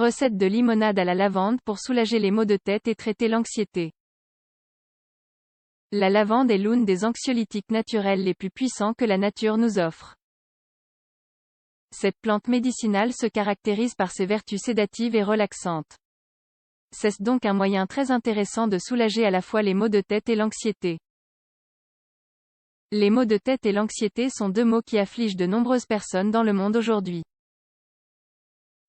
Recette de limonade à la lavande pour soulager les maux de tête et traiter l'anxiété. La lavande est l'une des anxiolytiques naturels les plus puissants que la nature nous offre. Cette plante médicinale se caractérise par ses vertus sédatives et relaxantes. C'est donc un moyen très intéressant de soulager à la fois les maux de tête et l'anxiété. Les maux de tête et l'anxiété sont deux maux qui affligent de nombreuses personnes dans le monde aujourd'hui.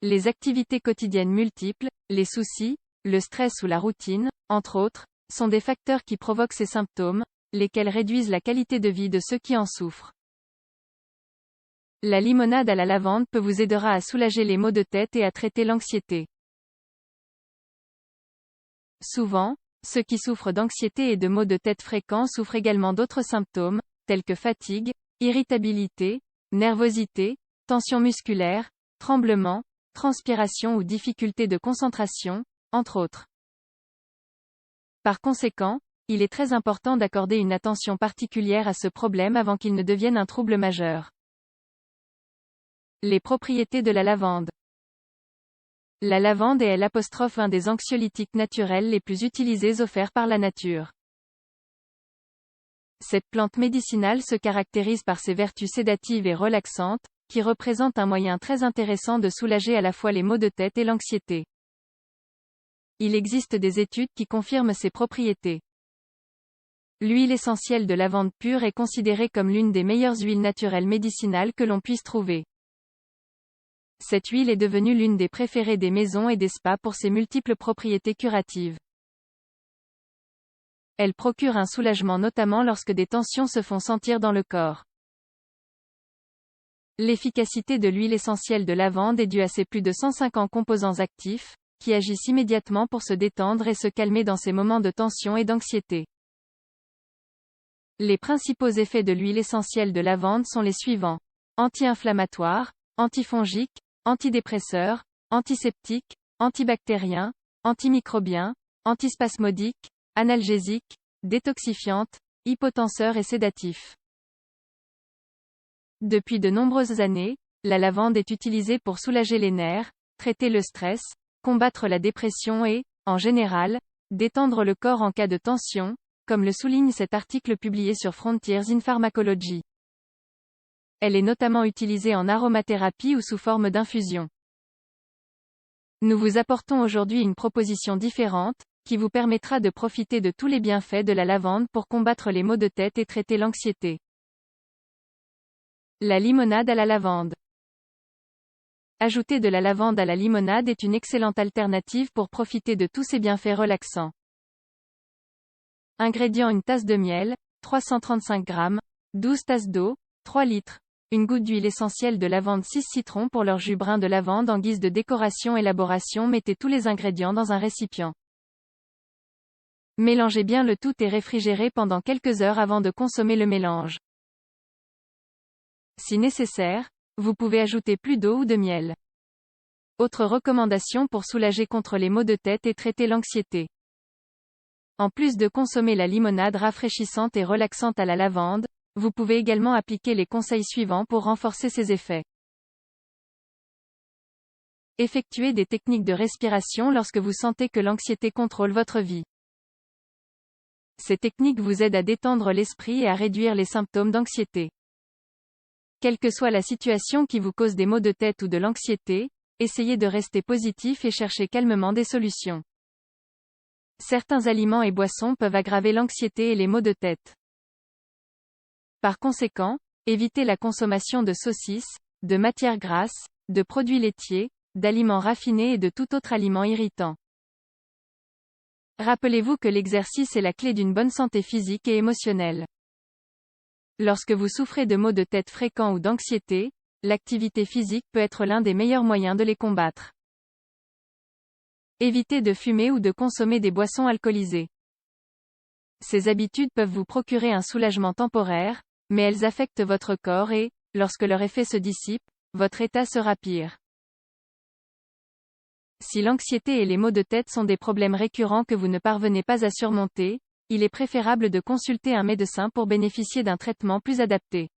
Les activités quotidiennes multiples, les soucis, le stress ou la routine, entre autres, sont des facteurs qui provoquent ces symptômes, lesquels réduisent la qualité de vie de ceux qui en souffrent. La limonade à la lavande peut vous aider à soulager les maux de tête et à traiter l'anxiété. Souvent, ceux qui souffrent d'anxiété et de maux de tête fréquents souffrent également d'autres symptômes, tels que fatigue, irritabilité, nervosité, tension musculaire, tremblements, transpiration ou difficultés de concentration, entre autres. Par conséquent, il est très important d'accorder une attention particulière à ce problème avant qu'il ne devienne un trouble majeur. Les propriétés de la lavande. La lavande est l'un des anxiolytiques naturels les plus utilisés offerts par la nature. Cette plante médicinale se caractérise par ses vertus sédatives et relaxantes, qui représente un moyen très intéressant de soulager à la fois les maux de tête et l'anxiété. Il existe des études qui confirment ces propriétés. L'huile essentielle de lavande pure est considérée comme l'une des meilleures huiles naturelles médicinales que l'on puisse trouver. Cette huile est devenue l'une des préférées des maisons et des spas pour ses multiples propriétés curatives. Elle procure un soulagement notamment lorsque des tensions se font sentir dans le corps. L'efficacité de l'huile essentielle de lavande est due à ses plus de 150 composants actifs, qui agissent immédiatement pour se détendre et se calmer dans ces moments de tension et d'anxiété. Les principaux effets de l'huile essentielle de lavande sont les suivants. Anti-inflammatoire, antifongique, antidépresseur, antiseptique, antibactérien, antimicrobien, antispasmodique, analgésique, détoxifiante, hypotenseur et sédatif. Depuis de nombreuses années, la lavande est utilisée pour soulager les nerfs, traiter le stress, combattre la dépression et, en général, détendre le corps en cas de tension, comme le souligne cet article publié sur Frontiers in Pharmacology. Elle est notamment utilisée en aromathérapie ou sous forme d'infusion. Nous vous apportons aujourd'hui une proposition différente, qui vous permettra de profiter de tous les bienfaits de la lavande pour combattre les maux de tête et traiter l'anxiété. La limonade à la lavande. Ajouter de la lavande à la limonade est une excellente alternative pour profiter de tous ces bienfaits relaxants. Ingrédients: une tasse de miel, 335 g, 12 tasses d'eau, 3 litres, une goutte d'huile essentielle de lavande, 6 citrons pour leur jus brun de lavande en guise de décoration. Élaboration: mettez tous les ingrédients dans un récipient. Mélangez bien le tout et réfrigérez pendant quelques heures avant de consommer le mélange. Si nécessaire, vous pouvez ajouter plus d'eau ou de miel. Autre recommandation pour soulager contre les maux de tête et traiter l'anxiété. En plus de consommer la limonade rafraîchissante et relaxante à la lavande, vous pouvez également appliquer les conseils suivants pour renforcer ses effets. Effectuez des techniques de respiration lorsque vous sentez que l'anxiété contrôle votre vie. Ces techniques vous aident à détendre l'esprit et à réduire les symptômes d'anxiété. Quelle que soit la situation qui vous cause des maux de tête ou de l'anxiété, essayez de rester positif et cherchez calmement des solutions. Certains aliments et boissons peuvent aggraver l'anxiété et les maux de tête. Par conséquent, évitez la consommation de saucisses, de matières grasses, de produits laitiers, d'aliments raffinés et de tout autre aliment irritant. Rappelez-vous que l'exercice est la clé d'une bonne santé physique et émotionnelle. Lorsque vous souffrez de maux de tête fréquents ou d'anxiété, l'activité physique peut être l'un des meilleurs moyens de les combattre. Évitez de fumer ou de consommer des boissons alcoolisées. Ces habitudes peuvent vous procurer un soulagement temporaire, mais elles affectent votre corps et, lorsque leur effet se dissipe, votre état sera pire. Si l'anxiété et les maux de tête sont des problèmes récurrents que vous ne parvenez pas à surmonter, il est préférable de consulter un médecin pour bénéficier d'un traitement plus adapté.